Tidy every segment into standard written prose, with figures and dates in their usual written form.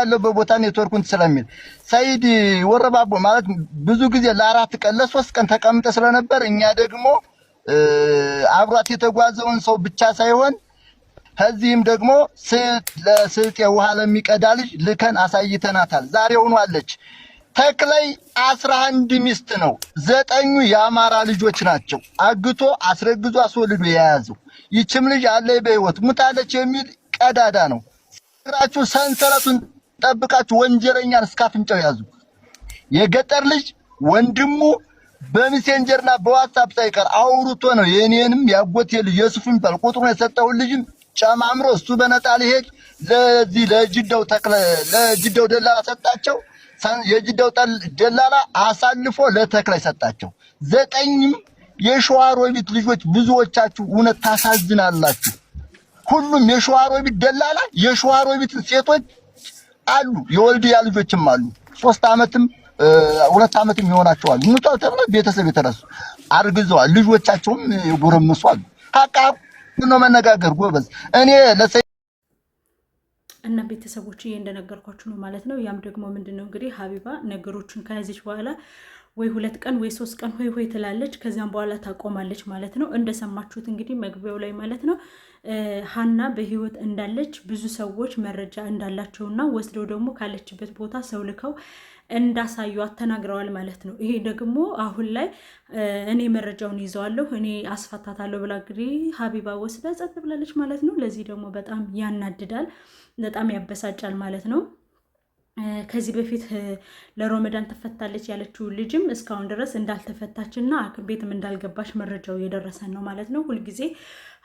ባለበት ቦታ ኔትወርኩን ስለሚል ሰይድ ወረባቦ ማለት ብዙ ጊዜ ለ4 ቀን ለ3 ቀን ተቀምጠ ስለነበር እኛ ደግሞ አብሯት የተጓዘውን ሰው ብቻ ሳይሆን ከዚህም ደግሞ ለስልጤ ውሃ ለሚቀዳ ልጅ ልከን አሳይተናታል። ዛሬ ሆኗለች። ተክላይ 11 ሚስት ነው፣ 9ኙ የአማራ ልጆች ናቸው። አግቶ አስረግዞ አስወልዶ የያዘው ይችም ልጅ አለ በህይወት ሙታለች የሚል ቀዳዳ ነው። ስራችሁ ሰንሰለቱን ጠብቃችሁ ወንጀለኛን እስካፍንጫው ያዙ። የገጠር ልጅ ወንድሙ በሜሴንጀርና በዋትስአፕ ሳይቀር አውርቶ ነው የኔንም ያጎቴ ልጅ የሱፍን ባል ቁጥሩን የሰጠው ልጅም ጨማምሮ እሱ በነጣ ሊሄድ ለዚህ ለጅዳው ደላላ ሰጣቸው። የጅዳው ደላላ አሳልፎ ለተክላይ ሰጣቸው። 9ም የሸዋሮቢት ልጆች ብዙዎቻችሁ እውነት ታሳዝናላችሁ። ሁሉም የሸዋሮቢት ደላላ የሸዋሮቢት ሴቶች አሉ፣ የወልድያ ልጆችም አሉ። 3 ዓመትም 2 ዓመትም ይሆናቸዋል። ሙታው ተብሎ ቤተሰብ የተረሱ አርግዘዋል። ልጆቻቸውም የጎረመሱ አሉ። ሀቃ ነው መነጋገር ጎበዝ። እኔ እና ቤተሰቦች እንደነገርኳችሁ ነው ማለት ነው። ያም ደግሞ ምንድነው እንግዲህ ሀቢባ ነገሮችን ከያዘች በኋላ ወይ 2 ቀን ወይ 3 ቀን ሆይ ትላለች። ከዚያም በኋላ ታቆማለች ማለት ነው። እንደሰማችሁት እንግዲህ መግቢያው ላይ ማለት ነው ሀና በህይወት እንዳለች ብዙ ሰዎች መረጃ እንዳላቸውና ወስደው ደግሞ ካለችበት ቦታ ሰው ልከው እንዳሳዩት ተናግረዋል ማለት ነው። ይሄ ደግሞ አሁን ላይ እኔ መረጃውን ይዘዋለሁ እኔ አስፈታታለሁ ብላ እንግዲህ ሀቢባ ወስዳ ጸጥ ብላለች ማለት ነው። ለዚህ ደግሞ በጣም ያናድዳል፣ በጣም ያበሳጫል ማለት ነው። ከዚህ በፊት ለሮመዳን ተፈታለች ያለችው ልጅም እስካሁን ድረስ እንዳልተፈታችና ቤትም እንዳልገባች መረጃው የደረሰን ነው ማለት ነው። ሁልጊዜ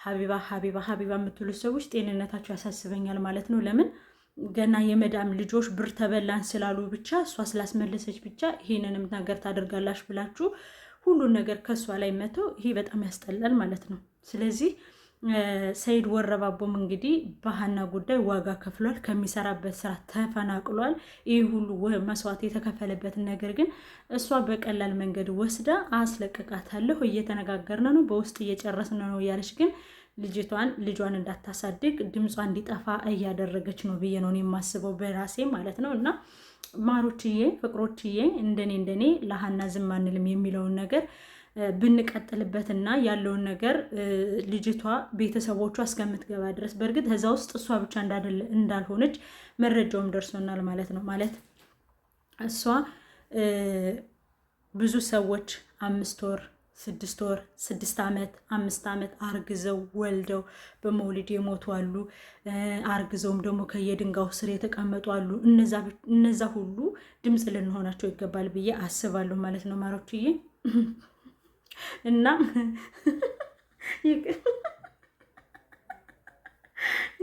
ሀቢባ ሀቢባ ሀቢባ የምትሉ ሰዎች ጤንነታቸው ያሳስበኛል ማለት ነው። ለምን ገና የመዳም ልጆች ብር ተበላን ስላሉ ብቻ እሷ ስላስመለሰች ብቻ ይሄንንም ነገር ታደርጋላችሁ ብላችሁ ሁሉን ነገር ከሷ ላይ መተው ይሄ በጣም ያስጠላል ማለት ነው። ስለዚህ ሰይድ ወረባቦም እንግዲህ በሀና ጉዳይ ዋጋ ከፍሏል፣ ከሚሰራበት ስራ ተፈናቅሏል። ይህ ሁሉ መስዋዕት የተከፈለበትን ነገር ግን እሷ በቀላል መንገድ ወስዳ አስለቅቃታለሁ፣ እየተነጋገርን ነው፣ በውስጥ እየጨረስን ነው ያለች ግን ልጇን እንዳታሳድግ ድምጿ እንዲጠፋ እያደረገች ነው ብዬ ነው የማስበው በራሴ ማለት ነው። እና ማሮችዬ ፍቅሮችዬ እንደኔ ለሀና ዝም አንልም የሚለውን ነገር ብንቀጥልበትና ያለውን ነገር ልጅቷ ቤተሰቦቿ እስከምትገባ ድረስ በእርግጥ ከዛ ውስጥ እሷ ብቻ እንዳልሆነች መረጃውም ደርሶናል ማለት ነው። ማለት እሷ ብዙ ሰዎች 5 ወር 6 ወር 6 ዓመት 5 ዓመት አርግዘው ወልደው በመውሊድ የሞቱ አሉ። አርግዘውም ደግሞ ከየድንጋው ስር የተቀመጡ አሉ። እነዛ ሁሉ ድምፅ ልንሆናቸው ይገባል ብዬ አስባለሁ ማለት ነው ማሮችዬ። እና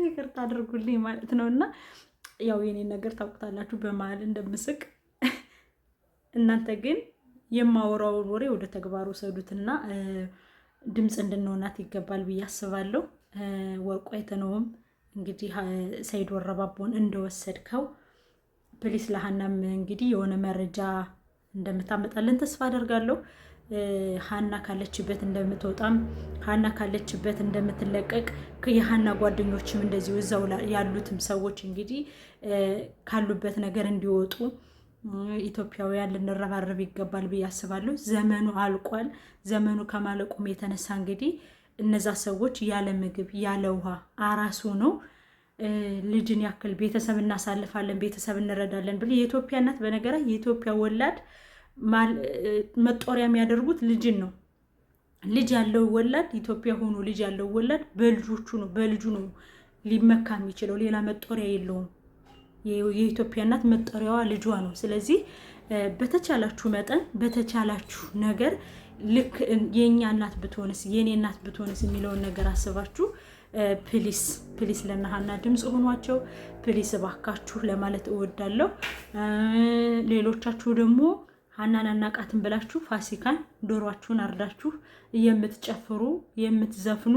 ይቅርታ አድርጉልኝ ማለት ነው። እና ያው የኔን ነገር ታውቁታላችሁ በመሀል እንደምስቅ። እናንተ ግን የማወራውን ወሬ ወደ ተግባሩ ሰዱትና ድምፅ እንድንሆናት ይገባል ብዬ አስባለሁ። ወርቁ አይተነውም እንግዲህ ሰይድ ወረባቦን እንደወሰድከው ፕሊስ ለሀናም እንግዲህ የሆነ መረጃ እንደምታመጣልን ተስፋ አደርጋለሁ። ሀና ካለችበት እንደምትወጣም ሀና ካለችበት እንደምትለቀቅ የሀና ጓደኞችም እንደዚሁ እዛው ያሉትም ሰዎች እንግዲህ ካሉበት ነገር እንዲወጡ ኢትዮጵያውያን ልንረባረብ ይገባል ብዬ አስባለሁ። ዘመኑ አልቋል። ዘመኑ ከማለቁም የተነሳ እንግዲህ እነዛ ሰዎች ያለ ምግብ ያለ ውሃ አራስ ሆነው ልጅን ያክል ቤተሰብ እናሳልፋለን ቤተሰብ እንረዳለን ብለ የኢትዮጵያ እናት በነገራ የኢትዮጵያ ወላድ መጦሪያ የሚያደርጉት ልጅን ነው። ልጅ ያለው ወላድ ኢትዮጵያ ሆኖ ልጅ ያለው ወላድ በልጁ ነው ሊመካ የሚችለው፣ ሌላ መጦሪያ የለውም። የኢትዮጵያ እናት መጦሪያዋ ልጇ ነው። ስለዚህ በተቻላችሁ መጠን በተቻላችሁ ነገር ልክ የኛ እናት ብትሆንስ የኔ እናት ብትሆንስ የሚለውን ነገር አስባችሁ ፕሊስ ለነሀና ድምጽ ሆኗቸው ፕሊስ እባካችሁ ለማለት እወዳለሁ። ሌሎቻችሁ ደግሞ ሀናን አናቃትን ብላችሁ ፋሲካን ዶሯችሁን አርዳችሁ የምትጨፍሩ የምትዘፍኑ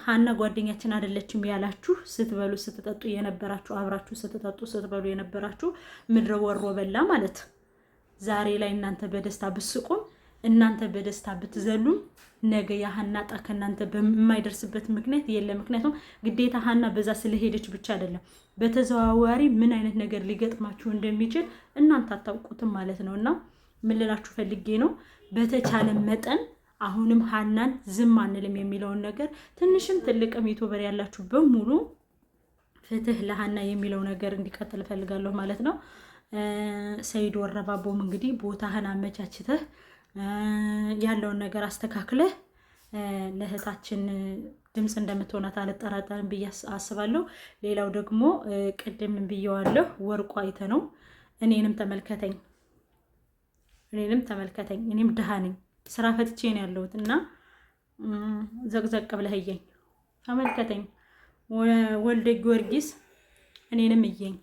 ሀና ጓደኛችን አይደለችም ያላችሁ ስትበሉ ስትጠጡ የነበራችሁ አብራችሁ ስትጠጡ ስትበሉ የነበራችሁ ምድረ ወሮ በላ ማለት ዛሬ ላይ እናንተ በደስታ ብስቁም እናንተ በደስታ ብትዘሉም ነገ ያሃና ጣ ከእናንተ በማይደርስበት ምክንያት የለም። ምክንያቱም ግዴታ ሃና በዛ ስለሄደች ብቻ አይደለም፣ በተዘዋዋሪ ምን አይነት ነገር ሊገጥማችሁ እንደሚችል እናንተ አታውቁትም ማለት ነውና ምን ልላችሁ ፈልጌ ነው፣ በተቻለ መጠን አሁንም ሃናን ዝም አንልም የሚለውን ነገር ትንሽም ትልቅም ዩቲዩበር ያላችሁ በሙሉ ፍትህ ለሃና የሚለው ነገር እንዲቀጥል ፈልጋለሁ ማለት ነው። ሰይድ ወረባቦም እንግዲህ ቦታህን አመቻችተህ ያለውን ነገር አስተካክለህ ለእህታችን ድምፅ እንደምትሆናት አልጠራጠርም ብዬ አስባለሁ። ሌላው ደግሞ ቅድም ብየዋለሁ፣ ወርቁ አይተ ነው እኔንም ተመልከተኝ፣ እኔም ድሃ ነኝ፣ ስራ ፈትቼ ነው ያለሁት እና ዘቅዘቅ ብለህ እየኝ ተመልከተኝ፣ ወልደ ጊዮርጊስ እኔንም እየኝ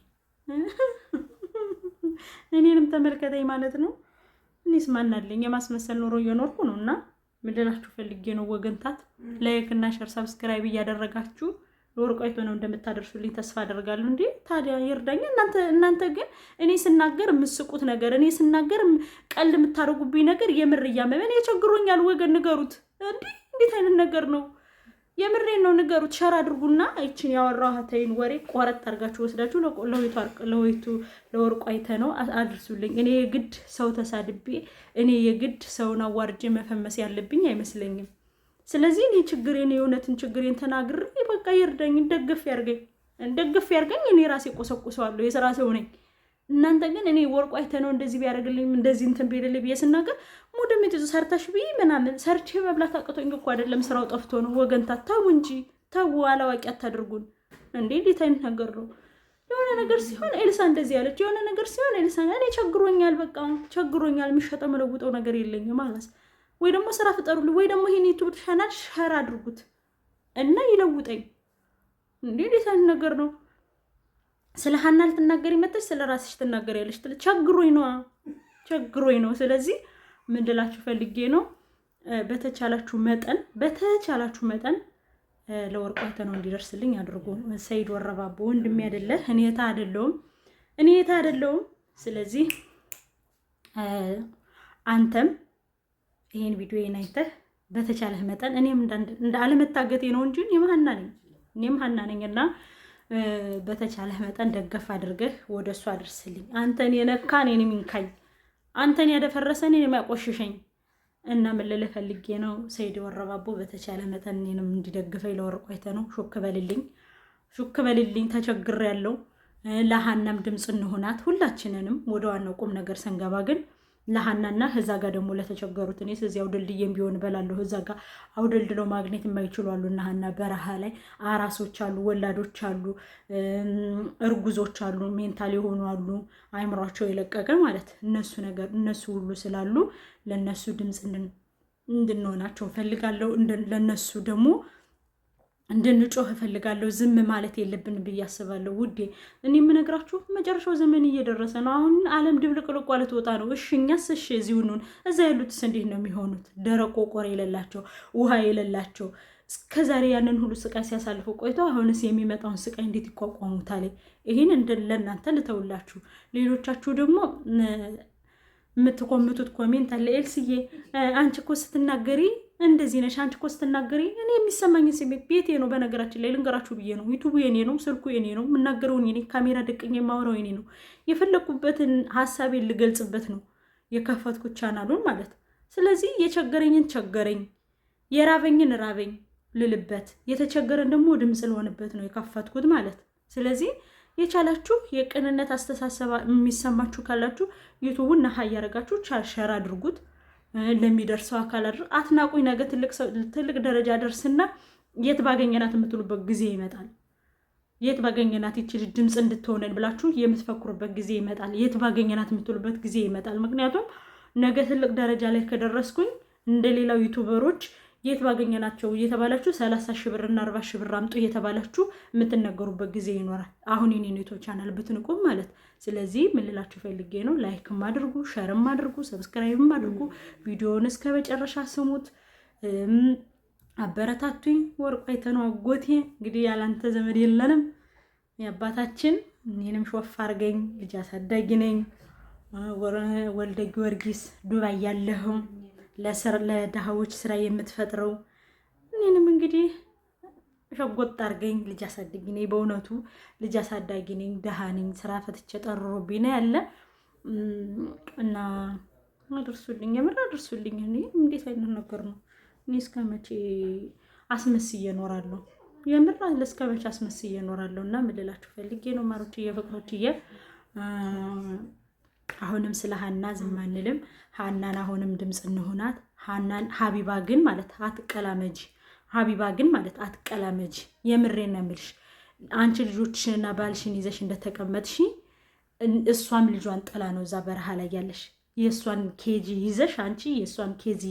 እኔንም ተመልከተኝ ማለት ነው። እኔስ ማናለኝ? የማስመሰል ኑሮ እየኖርኩ ነው እና ምንድላችሁ ፈልጌ ነው ወገንታት፣ ላይክ እና ሼር ሰብስክራይብ እያደረጋችሁ ለወርቁ አይቶ ነው እንደምታደርሱልኝ ተስፋ አደርጋለሁ። እንዴ ታዲያ ይርዳኝ። እናንተ ግን እኔ ስናገር የምስቁት ነገር፣ እኔ ስናገር ቀልድ የምታደርጉብኝ ነገር የምር እያመመን የቸግሮኛል። ወገን ንገሩት። እንዴት አይነት ነገር ነው? የምሬን ነው ንገሩት። ሸር አድርጉና እቺን ያወራኋተይን ወሬ ቆረጥ አድርጋችሁ ወስዳችሁ ለወርቁ አይተ ነው አድርሱልኝ። እኔ የግድ ሰው ተሳድቤ እኔ የግድ ሰውን አዋርጄ መፈመስ ያለብኝ አይመስለኝም። ስለዚህ እኔ ችግሬን የእውነትን ችግሬን ተናግሬ በቃ ይርዳኝ፣ ደግፍ ያርገኝ። እኔ ራሴ ቆሰቁሰዋለሁ፣ የሥራ ሰው ነኝ። እናንተ ግን እኔ ወርቁ አይተ ነው እንደዚህ ቢያደርግልኝ እንደዚህ እንትን ቢልልኝ ብዬ ስናገር ሙድም ይዙ ሰርተሽ ብዬ ምናምን ሰርቼ መብላት አቅቶኝ እኮ አይደለም፣ ስራው ጠፍቶ ነው። ወገንታት ተው እንጂ ተው፣ አላዋቂ አታድርጉን እንዴ! እንዴት አይነት ነገር ነው? የሆነ ነገር ሲሆን ኤልሳ እንደዚህ ያለች፣ የሆነ ነገር ሲሆን ኤልሳ እኔ ቸግሮኛል፣ በቃ ቸግሮኛል፣ የሚሸጠው መለውጠው ነገር የለኝም ማለት ወይ ደግሞ ስራ ፍጠሩልኝ፣ ወይ ደግሞ ይሄን ዩቲዩብ ቻናል ሸር አድርጉት እና ይለውጠኝ። እንዴ እንዴት አይነት ነገር ነው? ስለ ሃና ልትናገሪ መጥተሽ ስለ ራስሽ ትናገሪያለሽ። ቸግሮኝ ነው። ስለዚህ ምን ልላችሁ ፈልጌ ነው፣ በተቻላችሁ መጠን ለወርቁ አይተ ነው እንዲደርስልኝ አድርጎ። ሰይድ ወረባቦ ወንድሜ አይደለ? እኔ የታ አይደለሁም። ስለዚህ አንተም ይሄን ቪዲዮ አይተህ በተቻለህ መጠን እኔም እንደ አለመታገቴ ነው እንጂ እኔም ሃና ነኝና በተቻለህ መጠን ደገፍ አድርገህ ወደሱ አድርስልኝ። አንተን የነካ እኔንም ይንካኝ፣ አንተን ያደፈረሰ እኔንም የሚያቆሽሸኝ እና ምን ልልህ ፈልጌ ነው፣ ሰይድ ወረባቦ በተቻለ መጠን እኔንም እንዲደግፈኝ ለወርቁ አይተ ነው ሹክ በልልኝ። ተቸግሬያለሁ። ለሃናም ድምፅ እንሆናት ሁላችንንም። ወደ ዋናው ቁም ነገር ሰንገባ ግን ለሃናና እዛ ጋር ደግሞ ለተቸገሩት እኔስ እዚያው ድልድዬም ቢሆን እበላለሁ። እዛ ጋር አውደልድለው ማግኘት የማይችሉ አሉ እና ሃና በረሃ ላይ አራሶች አሉ፣ ወላዶች አሉ፣ እርጉዞች አሉ፣ ሜንታል የሆኑ አሉ፣ አይምሯቸው የለቀቀ ማለት እነሱ ሁሉ ስላሉ ለነሱ ድምፅ እንድንሆናቸው ፈልጋለሁ። ለነሱ ደግሞ እንድንጮህ እፈልጋለሁ። ዝም ማለት የለብን ብዬ አስባለሁ። ውዴ እኔ የምነግራችሁ መጨረሻው ዘመን እየደረሰ ነው። አሁን ዓለም ድብልቅልቋ ልትወጣ ነው። እኛስ እዚሁ ነን። እዛ ያሉትስ እንዴት ነው የሚሆኑት? ደረቅ ቆቆር የሌላቸው ውሃ የሌላቸው እስከዛሬ ያንን ሁሉ ስቃይ ሲያሳልፉ ቆይተው አሁንስ የሚመጣውን ስቃይ እንዴት ይቋቋሙታል? ይህን ለእናንተ ልተውላችሁ። ሌሎቻችሁ ደግሞ የምትኮምቱት ኮሜንት አለ። ኤልስዬ አንቺ እኮ ስትናገሪ እንደዚህ ነሽ፣ አንቺ እኮ ስትናገሪ እኔ የሚሰማኝ ስሜት ቤቴ ነው። በነገራችን ላይ ልንገራችሁ ብዬ ነው። ዩቱቡ የኔ ነው፣ ስልኩ የኔ ነው፣ የምናገረው የኔ፣ ካሜራ ደቅኝ የማወራው የኔ ነው። የፈለኩበትን ሀሳቤን ልገልጽበት ነው የከፈትኩት ቻናሉን ማለት። ስለዚህ የቸገረኝን ቸገረኝ፣ የራበኝን ራበኝ ልልበት፣ የተቸገረን ደግሞ ድምፅ ልሆንበት ነው የከፈትኩት ማለት። ስለዚህ የቻላችሁ የቅንነት አስተሳሰብ የሚሰማችሁ ካላችሁ ዩቱቡን ነሃ እያደረጋችሁ ሸር አድርጉት፣ ለሚደርሰው አካል አድርጉ። አትናቁኝ። ነገ ትልቅ ደረጃ ደርስና የት ባገኘናት የምትሉበት ጊዜ ይመጣል። የት ባገኘናት ይችል ድምፅ እንድትሆነን ብላችሁ የምትፈክሩበት ጊዜ ይመጣል። የት ባገኘናት የምትሉበት ጊዜ ይመጣል። ምክንያቱም ነገ ትልቅ ደረጃ ላይ ከደረስኩኝ እንደሌላው ዩቱበሮች የት ባገኘናቸው እየተባላችሁ 30 ሺህ ብር እና 40 ሺህ ብር አምጡ እየተባላችሁ የምትነገሩበት ጊዜ ይኖራል። አሁን የኔን ዩቱብ ቻናል ብትንቁም ማለት። ስለዚህ ምን ልላችሁ ፈልጌ ነው፣ ላይክም አድርጉ፣ ሸርም አድርጉ፣ ሰብስክራይብም አድርጉ። ቪዲዮውን እስከ መጨረሻ ስሙት፣ አበረታቱኝ። ወርቁ አይተ ነው አጎቴ። እንግዲህ ያላንተ ዘመድ የለንም። የአባታችን እኔንም ሾፍ አድርገኝ። ልጅ አሳዳጊ ነኝ። ወልደ ጊዮርጊስ ዱባይ ያለሁ ለድሃዎች ስራ የምትፈጥረው እኔንም እንግዲህ ሸጎጥ አድርገኝ ልጅ አሳድጊ ነኝ። በእውነቱ ልጅ አሳዳጊ ነኝ፣ ደሃ ነኝ፣ ስራ ፈትቼ ጠርሮብኝ ነው ያለ እና አድርሱልኝ፣ የምር አድርሱልኝ። እኔ እንዴት አይነት ነገር ነው? እኔ እስከ መቼ አስመስዬ እኖራለሁ? የምር እስከ መቼ አስመስዬ እኖራለሁ? እና ምን ልላችሁ ፈልጌ ነው ማሮችዬ፣ ፍቅሮችዬ፣ አሁንም ስለ ሀና ዝም አንልም። ሀናን አሁንም ድምፅ እንሆናት። ሀናን ሀቢባ ግን ማለት አትቀላመጂ፣ ሀቢባ ግን ማለት አትቀላመጂ። የምሬን ነው የምልሽ። አንቺ ልጆችሽንና ባልሽን ይዘሽ እንደተቀመጥሽ እሷም ልጇን ጥላ ነው እዛ በረሃ ላይ ያለሽ። የእሷን ኬጂ ይዘሽ አንቺ የእሷን ኬጂ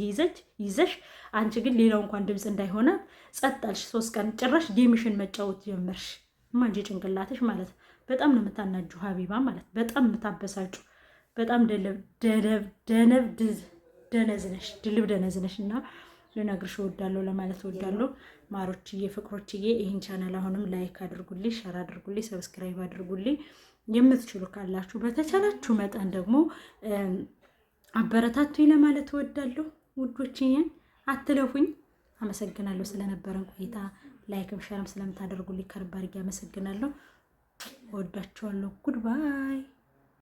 ይዘሽ አንቺ ግን ሌላው እንኳን ድምፅ እንዳይሆናት ጸጣልሽ። 3 ቀን ጭራሽ ጌምሽን መጫወት ጀመርሽ። ማንጂ ጭንቅላትሽ ማለት በጣም ነው የምታናጁ ሀቢባ ማለት በጣም የምታበሳጩ በጣም ደነዝነሽ ድልብ ደነዝነሽ እና ልነግርሽ እወዳለሁ ለማለት እወዳለሁ። ማሮችዬ ፍቅሮችዬ ይህን ቻናል አሁንም ላይክ አድርጉልኝ፣ ሸር አድርጉልኝ፣ ሰብስክራይብ አድርጉልኝ። የምትችሉ ካላችሁ በተቻላችሁ መጠን ደግሞ አበረታቱኝ ለማለት እወዳለሁ። ውዶችዬ አትለፉኝ። አመሰግናለሁ ስለነበረን ቆይታ። ላይክም ሸርም ስለምታደርጉልኝ ከልብ አድርጌ አመሰግናለሁ። እወዳችኋለሁ። ጉድባይ